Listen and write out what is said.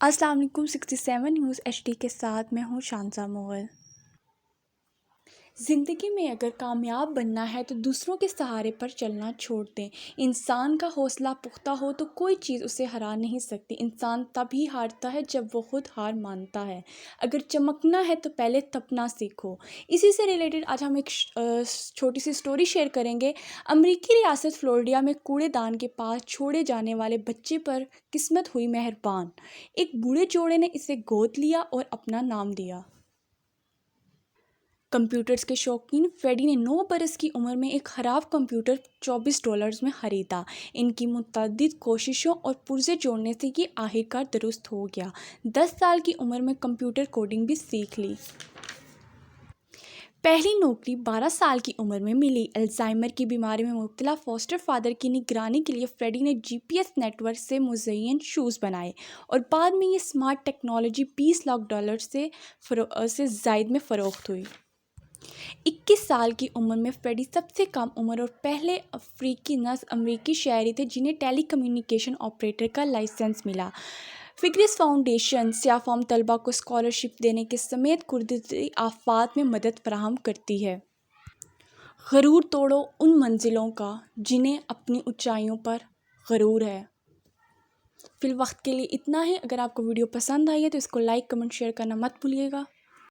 السلام علیکم 67 news H D کے ساتھ میں ہوں شانزہ مغل۔ زندگی میں اگر کامیاب بننا ہے تو دوسروں کے سہارے پر چلنا چھوڑ دیں۔ انسان کا حوصلہ پختہ ہو تو کوئی چیز اسے ہرا نہیں سکتی۔ انسان تب ہی ہارتا ہے جب وہ خود ہار مانتا ہے۔ اگر چمکنا ہے تو پہلے تپنا سیکھو۔ اسی سے ریلیٹڈ آج ہم ایک چھوٹی سی سٹوری شیئر کریں گے۔ امریکی ریاست فلوریڈا میں کوڑے دان کے پاس چھوڑے جانے والے بچے پر قسمت ہوئی مہربان۔ ایک بوڑھے جوڑے نے اسے گود لیا اور اپنا نام دیا۔ کمپیوٹرز کے شوقین فریڈی نے 9 برس کی عمر میں ایک خراب کمپیوٹر $24 میں خریدا۔ ان کی متعدد کوششوں اور پرزے جوڑنے سے یہ آخرکار درست ہو گیا۔ 10 سال کی عمر میں کمپیوٹر کوڈنگ بھی سیکھ لی۔ پہلی نوکری 12 سال کی عمر میں ملی۔ الزائمر کی بیماری میں مبتلا فاسٹر فادر کی نگرانی کے لیے فریڈی نے GPS نیٹ ورک سے مزین شوز بنائے اور بعد میں یہ اسمارٹ ٹیکنالوجی $20 لاکھ سے زائد میں فروخت ہوئی۔ 21 سال کی عمر میں فریڈی سب سے کم عمر اور پہلے افریقی نژاد امریکی شہری تھے جنہیں ٹیلی کمیونیکیشن آپریٹر کا لائسنس ملا۔ فکرس فاؤنڈیشن سیاہ فام طلباء کو اسکالرشپ دینے کے سمیت قدرتی آفات میں مدد فراہم کرتی ہے۔ غرور توڑو ان منزلوں کا جنہیں اپنی اونچائیوں پر غرور ہے۔ فی الوقت کے لیے اتنا ہے۔ اگر آپ کو ویڈیو پسند آئی ہے تو اس کو لائک، کمنٹ، شیئر کرنا مت بھولیے گا۔